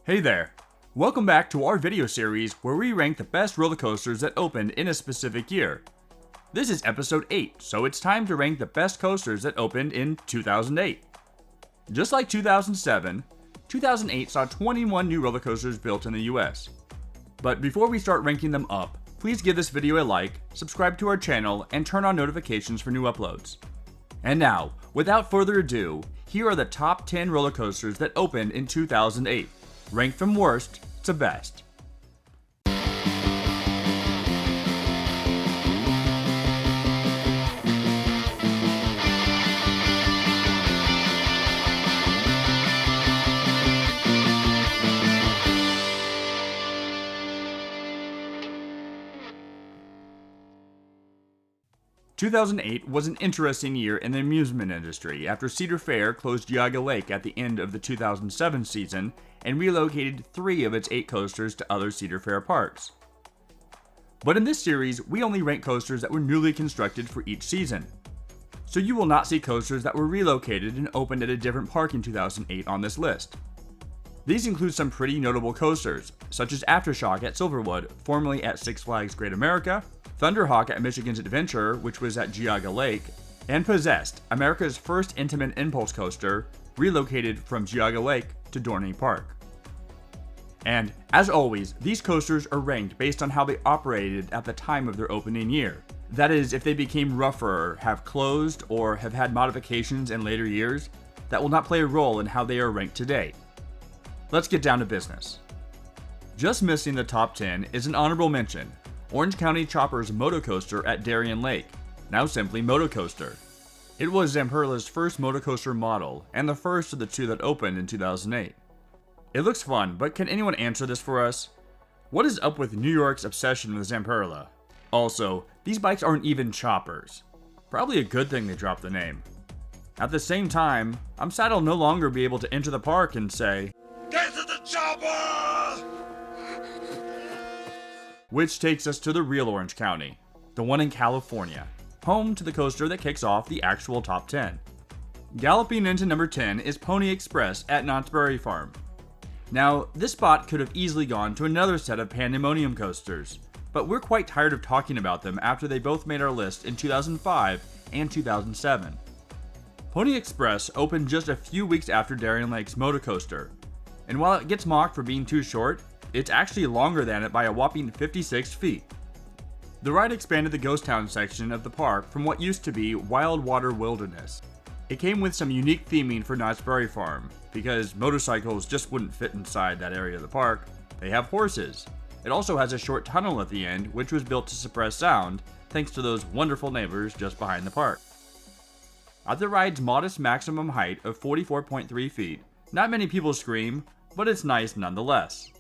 Hey there! Welcome back to our video series where we rank the best roller coasters that opened in a specific year. This is episode 8, so it's time to rank the best coasters that opened in 2008. Just like 2007, 2008 saw 21 new roller coasters built in the US. But before we start ranking them up, please give this video a like, subscribe to our channel, and turn on notifications for new uploads. And now, without further ado, here are the top 10 roller coasters that opened in 2008. Ranked from worst to best. "2008 was an interesting year in the amusement industry after Cedar Fair closed Geauga Lake at the end of the 2007 season and relocated 3 of its 8 coasters to other Cedar Fair parks. But in this series, we only rank coasters that were newly constructed for each season. So you will not see coasters that were relocated and opened at a different park in 2008 on this list. These include some pretty notable coasters, such as Aftershock at Silverwood, formerly at Six Flags Great America, Thunderhawk at Michigan's Adventure, which was at Geauga Lake, and Possessed, America's first intimate impulse coaster, relocated from Geauga Lake to Dorney Park. And, as always, these coasters are ranked based on how they operated at the time of their opening year. That is, if they became rougher, have closed, or have had modifications in later years, that will not play a role in how they are ranked today. Let's get down to business. Just missing the top 10 is an honorable mention: Orange County Chopper's Motocoaster at Darien Lake, now simply Motocoaster. It was Zamperla's first motocoaster model, and the first of the 2 that opened in 2008. It looks fun, but can anyone answer this for us? What is up with New York's obsession with Zamperla? Also, these bikes aren't even choppers. Probably a good thing they dropped the name. At the same time, I'm sad I'll no longer be able to enter the park and say, "Get to the chopper!" Which takes us to the real Orange County, the one in California, home to the coaster that kicks off the actual top 10. Galloping into number 10 is Pony Express at Knott's Berry Farm. Now, this spot could have easily gone to another set of Pandemonium coasters, but we're quite tired of talking about them after they both made our list in 2005 and 2007. Pony Express opened just a few weeks after Darien Lake's Motocoaster, and while it gets mocked for being too short, it's actually longer than it by a whopping 56 feet. The ride expanded the Ghost Town section of the park from what used to be Wild Water Wilderness. It came with some unique theming for Knott's Berry Farm, because motorcycles just wouldn't fit inside that area of the park. They have horses. It also has a short tunnel at the end, which was built to suppress sound, thanks to those wonderful neighbors just behind the park. At the ride's modest maximum height of 44.3 feet, not many people scream, but it's nice nonetheless.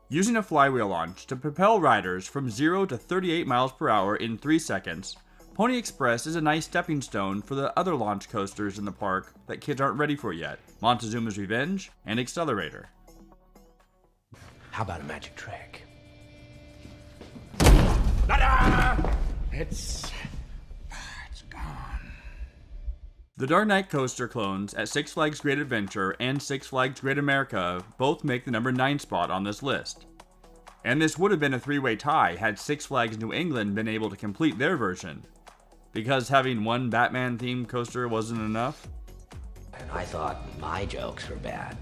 Using a flywheel launch to propel riders from 0 to 38 miles per hour in 3 seconds, Pony Express is a nice stepping stone for the other launch coasters in the park that kids aren't ready for yet: Montezuma's Revenge and Accelerator. How about a magic trick? It's gone. The Dark Knight coaster clones at Six Flags Great Adventure and Six Flags Great America both make the number 9 spot on this list. And this would have been a 3-way tie had Six Flags New England been able to complete their version. Because having one Batman-themed coaster wasn't enough? I thought my jokes were bad.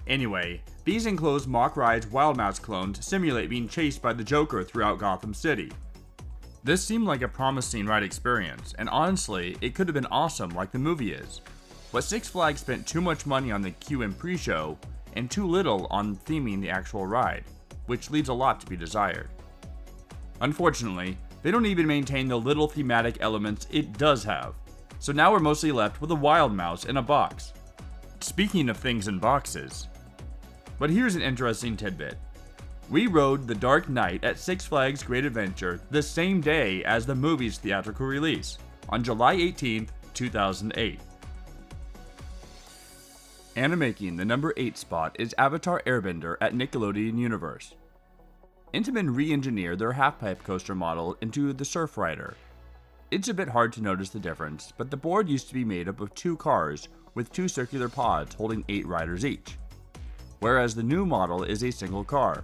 Anyway, these enclosed mock rides Wild Mouse clones simulate being chased by the Joker throughout Gotham City. This seemed like a promising ride experience, and honestly, it could have been awesome like the movie is. But Six Flags spent too much money on the queue and pre-show, and too little on theming the actual ride, which leaves a lot to be desired. Unfortunately, they don't even maintain the little thematic elements it does have, so now we're mostly left with a Wild Mouse in a box. Speaking of things in boxes. But here's an interesting tidbit. We rode The Dark Knight at Six Flags Great Adventure the same day as the movie's theatrical release, on July 18th, 2008. And making the number 8 spot is Avatar Airbender at Nickelodeon Universe. Intamin re-engineered their half-pipe coaster model into the Surf Rider. It's a bit hard to notice the difference, but the board used to be made up of 2 cars with 2 circular pods holding 8 riders each. whereas the new model is a single car,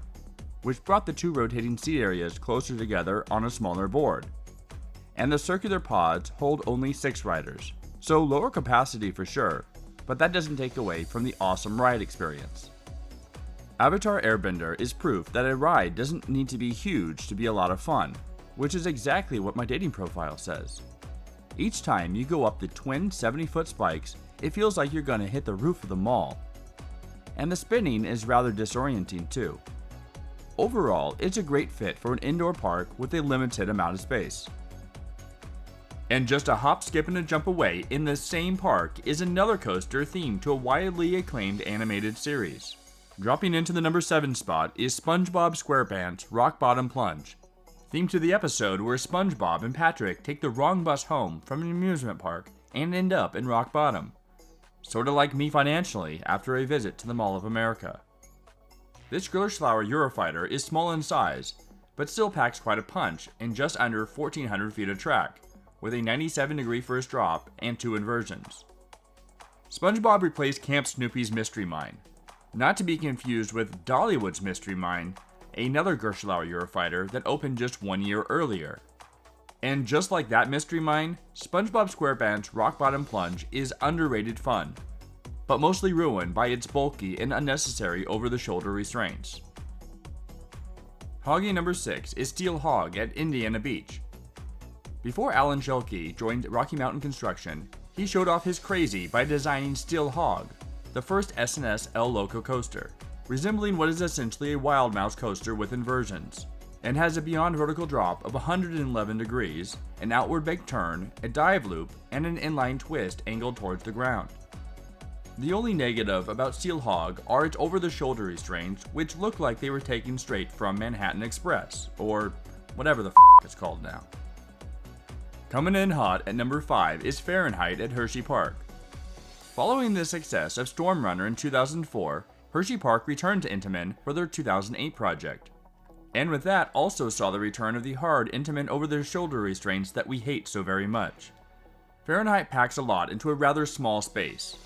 which brought the two rotating seat areas closer together on a smaller board. And the circular pods hold only 6 riders, so lower capacity for sure, but that doesn't take away from the awesome ride experience. Avatar Airbender is proof that a ride doesn't need to be huge to be a lot of fun, which is exactly what my dating profile says. Each time you go up the twin 70-foot spikes, it feels like you're gonna hit the roof of the mall. And the spinning is rather disorienting too. Overall, it's a great fit for an indoor park with a limited amount of space. And just a hop, skip, and a jump away in the same park is another coaster themed to a widely acclaimed animated series. Dropping into the number 7 spot is SpongeBob SquarePants Rock Bottom Plunge, themed to the episode where SpongeBob and Patrick take the wrong bus home from an amusement park and end up in rock bottom. Sorta like me financially after a visit to the Mall of America. This Gerlschlauer Eurofighter is small in size, but still packs quite a punch in just under 1,400 feet of track, with a 97-degree first drop and 2 inversions. SpongeBob replaced Camp Snoopy's Mystery Mine, not to be confused with Dollywood's Mystery Mine, another Gerlschlauer Eurofighter that opened just 1 year earlier. And just like that Mystery Mine, SpongeBob SquarePants Rock Bottom Plunge is underrated fun, but mostly ruined by its bulky and unnecessary over-the-shoulder restraints. Hogging number 6 is Steel Hog at Indiana Beach. Before Alan Schelke joined Rocky Mountain Construction, he showed off his crazy by designing Steel Hog, the first S&S El Loco coaster, resembling what is essentially a Wild Mouse coaster with inversions, and has a beyond vertical drop of 111 degrees, an outward baked turn, a dive loop, and an inline twist angled towards the ground. The only negative about Steel Hog are its over-the-shoulder restraints, which look like they were taken straight from Manhattan Express, or whatever the it's called now. Coming in hot at number 5 is Fahrenheit at Hershey Park. Following the success of Storm Runner in 2004, Hershey Park returned to Intamin for their 2008 project. And with that also saw the return of the hard Intamin over-the-shoulder restraints that we hate so very much. Fahrenheit packs a lot into a rather small space.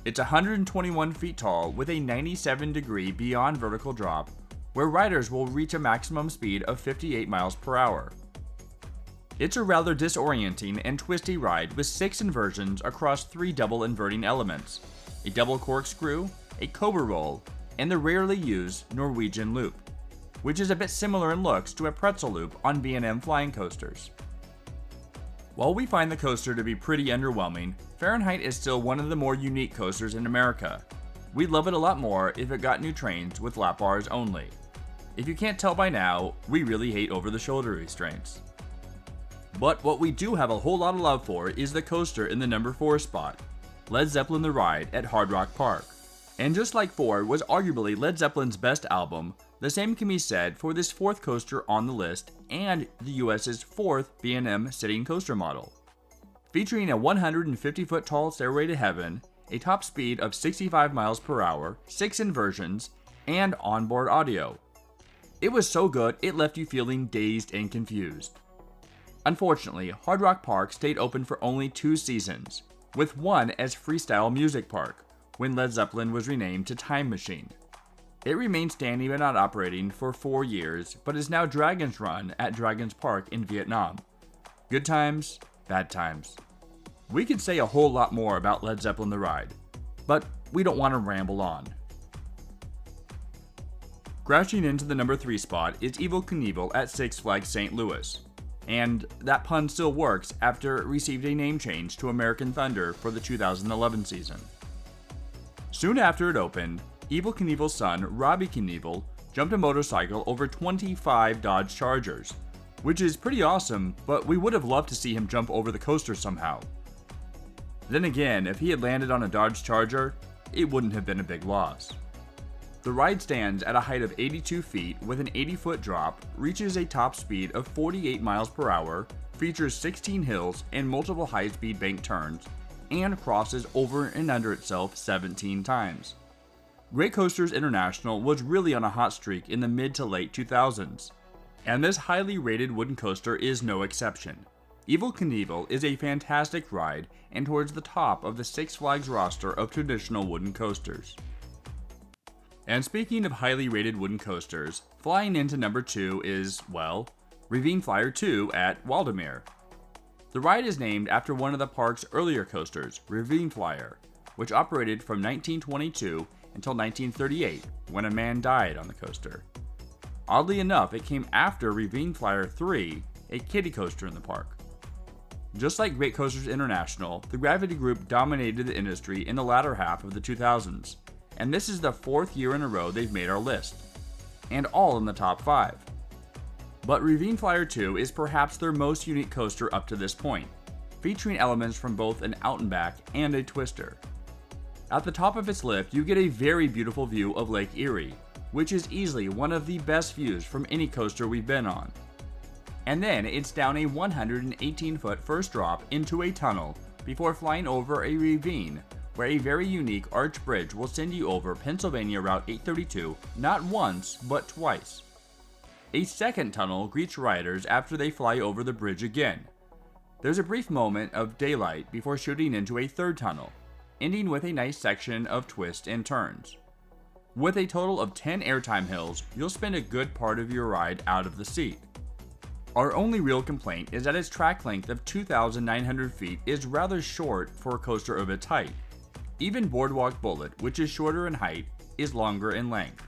It's 121 feet tall with a 97-degree beyond vertical drop, where riders will reach a maximum speed of 58 miles per hour. It's a rather disorienting and twisty ride with 6 inversions across 3 double inverting elements, a double corkscrew, a cobra roll, and the rarely used Norwegian loop, which is a bit similar in looks to a pretzel loop on B&M flying coasters. While we find the coaster to be pretty underwhelming, Fahrenheit is still one of the more unique coasters in America. We'd love it a lot more if it got new trains with lap bars only. If you can't tell by now, we really hate over-the-shoulder restraints. But what we do have a whole lot of love for is the coaster in the number 4 spot, Led Zeppelin The Ride at Hard Rock Park. And just like 4 was arguably Led Zeppelin's best album, the same can be said for this 4th coaster on the list and the US's 4th B&M sitting coaster model. Featuring a 150-foot tall Stairway to Heaven, a top speed of 65 miles per hour, 6 inversions, and onboard audio. It was so good it left you feeling dazed and confused. Unfortunately, Hard Rock Park stayed open for only 2 seasons, with one as Freestyle Music Park, when Led Zeppelin was renamed to Time Machine. It remained standing but not operating for 4 years, but is now Dragon's Run at Dragon's Park in Vietnam. Good times, bad times. We could say a whole lot more about Led Zeppelin The Ride, but we don't want to ramble on. Crashing into the number 3 spot is Evel Knievel at Six Flags St. Louis. And that pun still works after it received a name change to American Thunder for the 2011 season. Soon after it opened, Evel Knievel's son, Robbie Knievel, jumped a motorcycle over 25 Dodge Chargers, which is pretty awesome, but we would have loved to see him jump over the coaster somehow. Then again, if he had landed on a Dodge Charger, it wouldn't have been a big loss. The ride stands at a height of 82 feet with an 80-foot drop, reaches a top speed of 48 miles per hour, features 16 hills and multiple high-speed bank turns, and crosses over and under itself 17 times. Great Coasters International was really on a hot streak in the mid to late 2000s, and this highly rated wooden coaster is no exception. Evel Knievel is a fantastic ride and towards the top of the Six Flags roster of traditional wooden coasters. And speaking of highly rated wooden coasters, flying into number 2 is, well, Ravine Flyer 2 at Waldameer. The ride is named after one of the park's earlier coasters, Ravine Flyer, which operated from 1922 until 1938, when a man died on the coaster. Oddly enough, it came after Ravine Flyer 3, a kiddie coaster in the park. Just like Great Coasters International, the Gravity Group dominated the industry in the latter half of the 2000s, and this is the 4th year in a row they've made our list, and all in the top 5. But Ravine Flyer 2 is perhaps their most unique coaster up to this point, featuring elements from both an out and back and a twister. At the top of its lift, you get a very beautiful view of Lake Erie, which is easily one of the best views from any coaster we've been on. And then it's down a 118-foot first drop into a tunnel before flying over a ravine where a very unique arch bridge will send you over Pennsylvania Route 832 not once, but twice. A second tunnel greets riders after they fly over the bridge again. There's a brief moment of daylight before shooting into a third tunnel, ending with a nice section of twists and turns. With a total of 10 airtime hills, you'll spend a good part of your ride out of the seat. Our only real complaint is that its track length of 2,900 feet is rather short for a coaster of its height. Even Boardwalk Bullet, which is shorter in height, is longer in length.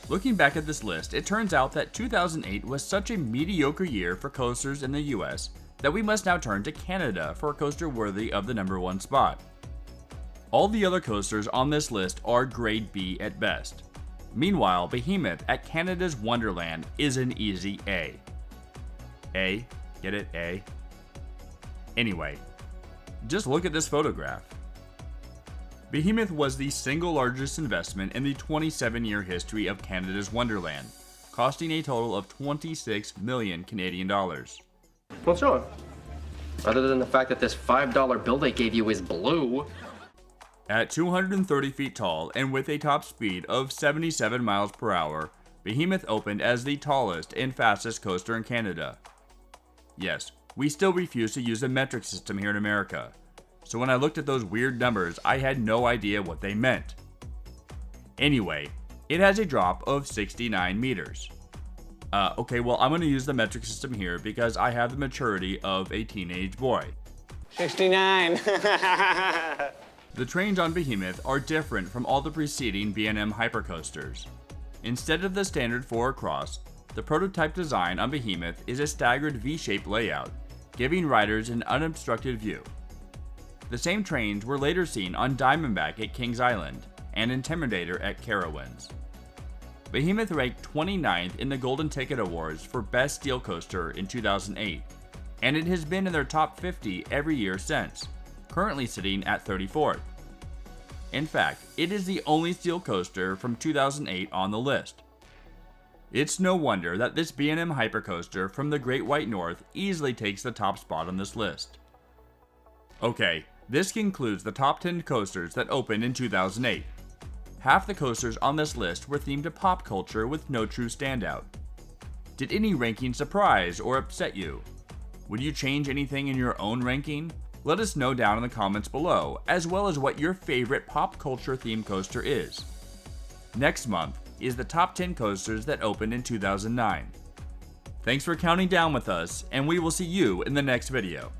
Looking back at this list, it turns out that 2008 was such a mediocre year for coasters in the US that we must now turn to Canada for a coaster worthy of the number 1 spot. All the other coasters on this list are grade B at best. Meanwhile, Behemoth at Canada's Wonderland is an easy A. A? Get it? A? Anyway, just look at this photograph. Behemoth was the single largest investment in the 27-year history of Canada's Wonderland, costing a total of 26 million Canadian dollars. What's wrong? Other than the fact that this $5 bill they gave you is blue. At 230 feet tall and with a top speed of 77 miles per hour, Behemoth opened as the tallest and fastest coaster in Canada. Yes, we still refuse to use the metric system here in America, so when I looked at those weird numbers, I had no idea what they meant. Anyway, it has a drop of 69 meters. Okay, well, I'm going to use the metric system here because I have the maturity of a teenage boy. 69. The trains on Behemoth are different from all the preceding B&M hypercoasters. Instead of the standard 4 across, the prototype design on Behemoth is a staggered V-shaped layout, giving riders an unobstructed view. The same trains were later seen on Diamondback at Kings Island and Intimidator at Carowinds. Behemoth ranked 29th in the Golden Ticket Awards for Best Steel Coaster in 2008, and it has been in their top 50 every year since, currently sitting at 34th. In fact, it is the only steel coaster from 2008 on the list. It's no wonder that this B&M hypercoaster from the Great White North easily takes the top spot on this list. Okay, this concludes the top 10 coasters that opened in 2008. Half the coasters on this list were themed to pop culture with no true standout. Did any ranking surprise or upset you? Would you change anything in your own ranking? Let us know down in the comments below, as well as what your favorite pop culture themed coaster is. Next month is the top 10 coasters that opened in 2009. Thanks for counting down with us, and we will see you in the next video.